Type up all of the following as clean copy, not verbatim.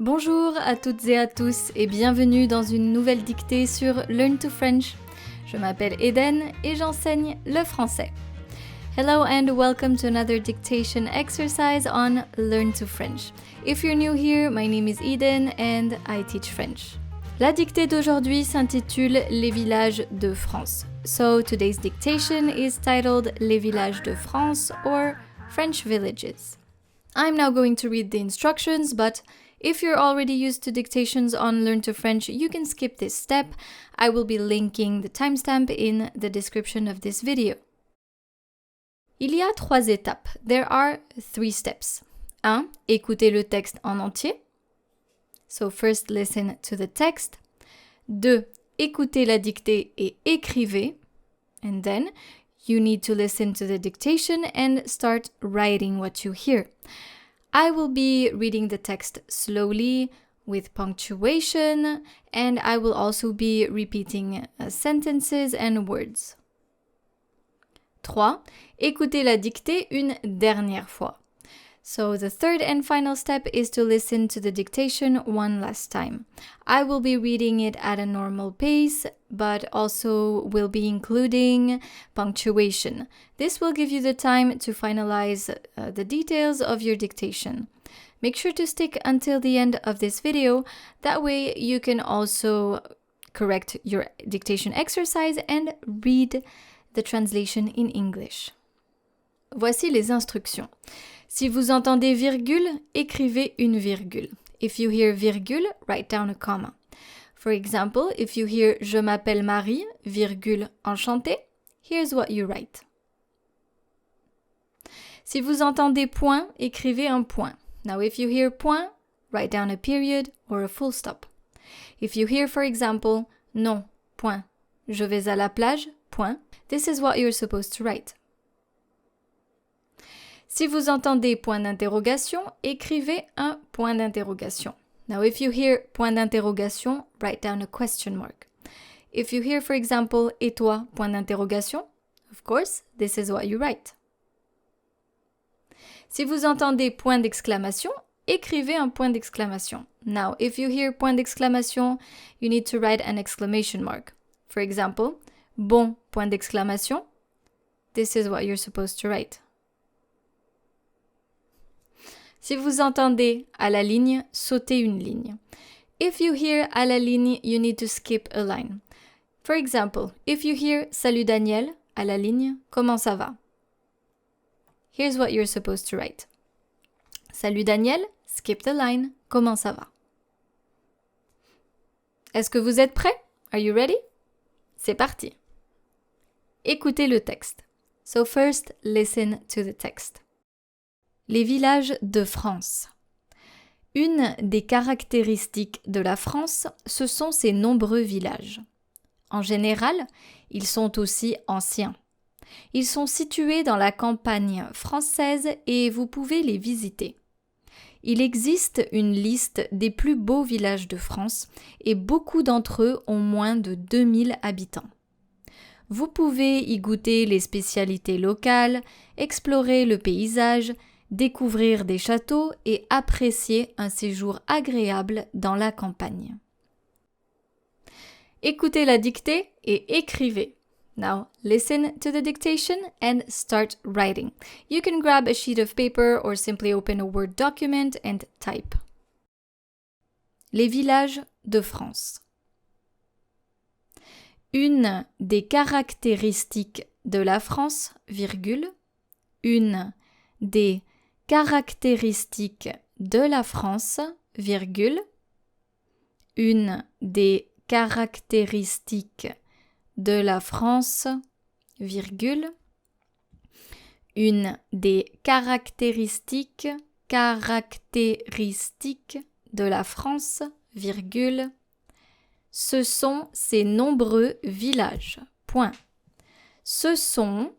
Bonjour à toutes et à tous et bienvenue dans une nouvelle dictée sur Learn to French. Je m'appelle Eden et j'enseigne le français. Hello and welcome to another dictation exercise on Learn to French. If you're new here, my name is Eden and I teach French. La dictée d'aujourd'hui s'intitule Les villages de France. So today's dictation is titled Les villages de France or French villages. I'm now going to read the instructions, but if you're already used to dictations on Learn to French, you can skip this step. I will be linking the timestamp in the description of this video. Il y a 3 étapes. There are 3 steps. 1. Écoutez le texte en entier. So first listen to the text. 2. Écoutez la dictée et écrivez. And then you need to listen to the dictation and start writing what you hear. I will be reading the text slowly with punctuation, and I will also be repeating sentences and words. 3. Écoutez la dictée une dernière fois. So the third and final step is to listen to the dictation one last time. I will be reading it at a normal pace, but also will be including punctuation. This will give you the time to finalize the details of your dictation. Make sure to stick until the end of this video. That way you can also correct your dictation exercise and read the translation in English. Voici les instructions. Si vous entendez virgule, écrivez une virgule. If you hear virgule, write down a comma. For example, if you hear Je m'appelle Marie, virgule enchantée, here's what you write. Si vous entendez point, écrivez un point. Now if you hear point, write down a period or a full stop. If you hear, for example, non, point, je vais à la plage, point, this is what you're supposed to write. Si vous entendez point d'interrogation, écrivez un point d'interrogation. Now, if you hear point d'interrogation, write down a question mark. If you hear, for example, et toi, point d'interrogation, of course, this is what you write. Si vous entendez point d'exclamation, écrivez un point d'exclamation. Now, if you hear point d'exclamation, you need to write an exclamation mark. For example, bon, point d'exclamation, this is what you're supposed to write. Si vous entendez à la ligne, sautez une ligne. If you hear à la ligne, you need to skip a line. For example, if you hear Salut Daniel, à la ligne, comment ça va? Here's what you're supposed to write. Salut Daniel, skip the line, comment ça va? Est-ce que vous êtes prêts? Are you ready? C'est parti. Écoutez le texte. So first, listen to the text. Les villages de France. Une des caractéristiques de la France, ce sont ses nombreux villages. En général, ils sont aussi anciens. Ils sont situés dans la campagne française et vous pouvez les visiter. Il existe une liste des plus beaux villages de France et beaucoup d'entre eux ont moins de 2000 habitants. Vous pouvez y goûter les spécialités locales, explorer le paysage, découvrir des châteaux et apprécier un séjour agréable dans la campagne. Écoutez la dictée et écrivez. Now, listen to the dictation and start writing. You can grab a sheet of paper or simply open a Word document and type. Les villages de France. Une des caractéristiques de la France, virgule, une des caractéristiques de la France, virgule, une des caractéristiques de la France, virgule, une des caractéristiques de la France, virgule, ce sont ces nombreux villages, point. Ce sont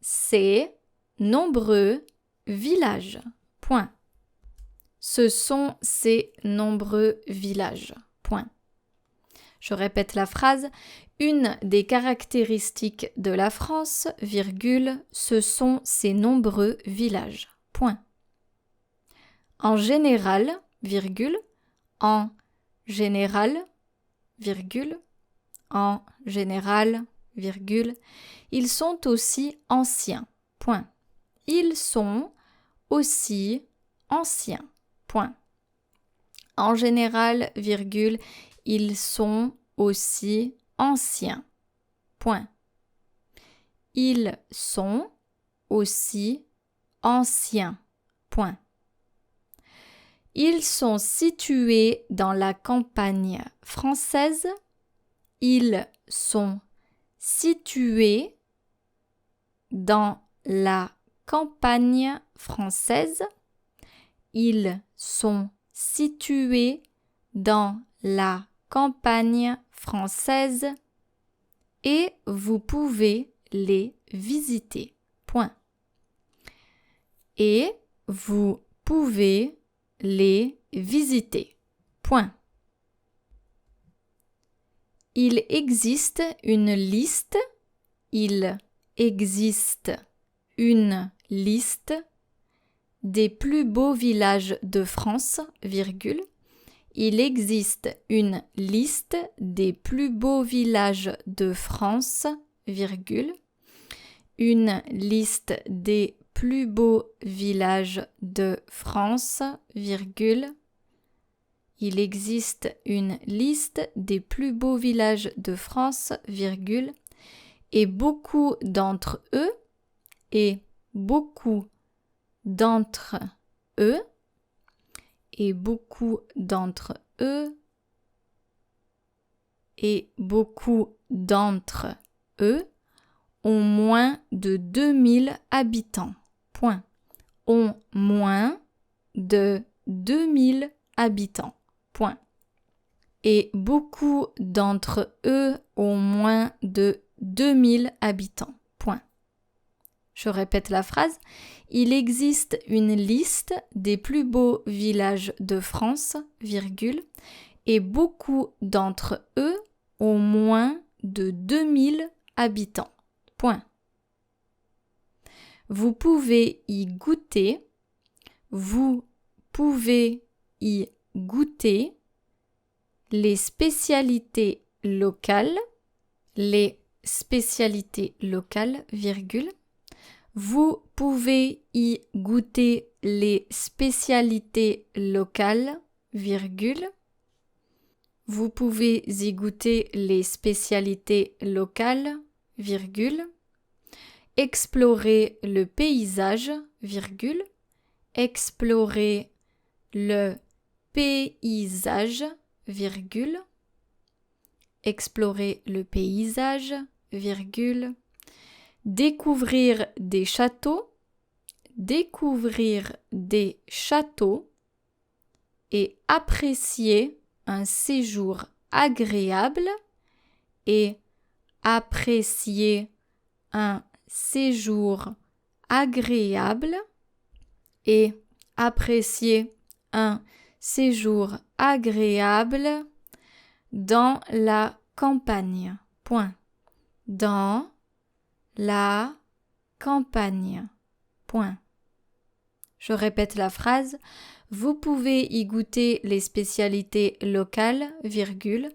ces nombreux villages. Point. Ce sont ces nombreux villages. Point. Je répète la phrase. Une des caractéristiques de la France, virgule, ce sont ses nombreux villages. Point. En général, virgule, en général, virgule, en général, virgule, ils sont aussi anciens, point. Ils sont aussi anciens, point. En général, virgule, ils sont aussi anciens, point. Ils sont aussi anciens, point. Ils sont situés dans la campagne française. Ils sont situés dans la campagne française. Ils sont situés dans la campagne française et vous pouvez les visiter. Point. Et vous pouvez les visiter. Point. Il existe une liste. Il existe une liste des plus beaux villages de France, virgule. Il existe une liste des plus beaux villages de France, virgule. Une liste des plus beaux villages de France, virgule. Il existe une liste des plus beaux villages de France, virgule. Et beaucoup d'entre eux, et beaucoup d'entre eux, et beaucoup d'entre eux, et beaucoup d'entre eux ont moins de 2000 habitants. Point. Ont moins de 2000 habitants. Point. Et beaucoup d'entre eux ont moins de 2000 habitants. Point. Je répète la phrase. Il existe une liste des plus beaux villages de France, virgule, et beaucoup d'entre eux ont moins de 2000 habitants. Point. Vous pouvez y goûter. Vous pouvez y goûter les spécialités locales. Les spécialités locales, virgule. Vous pouvez y goûter les spécialités locales, virgule. Vous pouvez y goûter les spécialités locales, virgule. Explorer le paysage, virgule. Explorer le paysage, virgule. Explorer le paysage, virgule. Découvrir des châteaux. Découvrir des châteaux. Et apprécier un séjour agréable. Et apprécier un séjour agréable. Et apprécier un séjour agréable dans la campagne. Point. Dans la campagne. Point. Je répète la phrase. Vous pouvez y goûter les spécialités locales, virgule,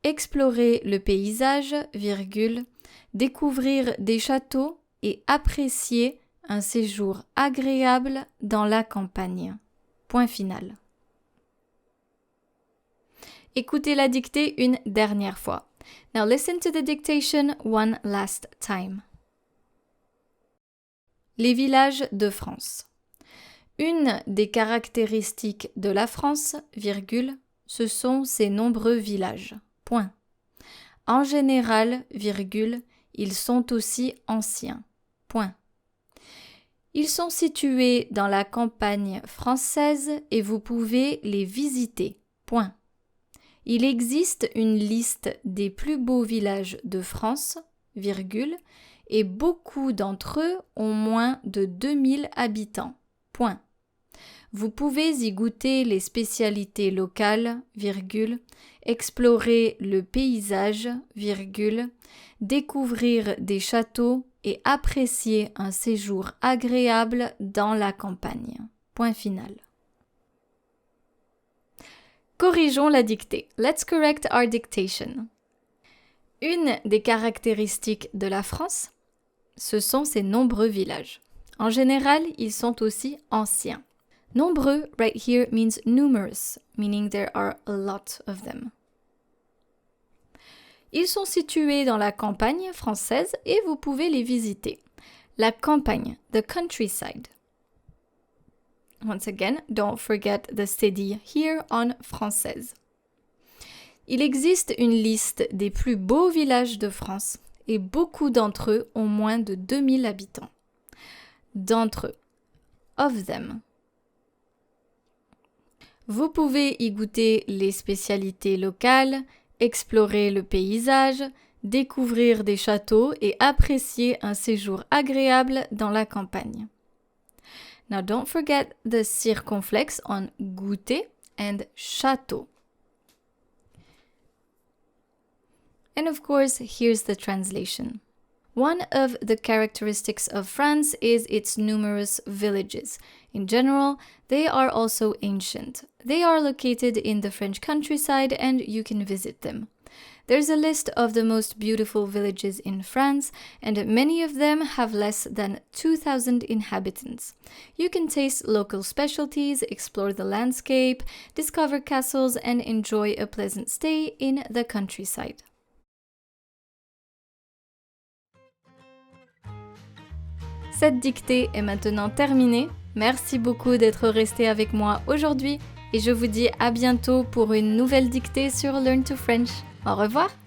explorer le paysage, virgule, découvrir des châteaux et apprécier un séjour agréable dans la campagne. Point final. Écoutez la dictée une dernière fois. Now listen to the dictation one last time. Les villages de France. Une des caractéristiques de la France, virgule, ce sont ses nombreux villages. Point. En général, virgule, ils sont aussi anciens. Point. Ils sont situés dans la campagne française et vous pouvez les visiter. Point. Il existe une liste des plus beaux villages de France, virgule, et beaucoup d'entre eux ont moins de 2000 habitants. Point. Vous pouvez y goûter les spécialités locales, virgule, explorer le paysage, virgule, découvrir des châteaux et apprécier un séjour agréable dans la campagne. Point final. Corrigeons la dictée. Let's correct our dictation. Une des caractéristiques de la France, ce sont ses nombreux villages. En général, ils sont aussi anciens. Nombreux, right here, means numerous, meaning there are a lot of them. Ils sont situés dans la campagne française et vous pouvez les visiter. La campagne, the countryside. Once again, don't forget the steady here on française. Il existe une liste des plus beaux villages de France et beaucoup d'entre eux ont moins de 2000 habitants. D'entre eux, of them. Vous pouvez y goûter les spécialités locales, explorer le paysage, découvrir des châteaux et apprécier un séjour agréable dans la campagne. Now don't forget the circonflexe on goûter and château. And of course, here's the translation. One of the characteristics of France is its numerous villages. In general, they are also ancient. They are located in the French countryside and you can visit them. There's a list of the most beautiful villages in France, and many of them have less than 2,000 inhabitants. You can taste local specialties, explore the landscape, discover castles, and enjoy a pleasant stay in the countryside. Cette dictée est maintenant terminée. Merci beaucoup d'être resté avec moi aujourd'hui et je vous dis à bientôt pour une nouvelle dictée sur Learn to French. Au revoir!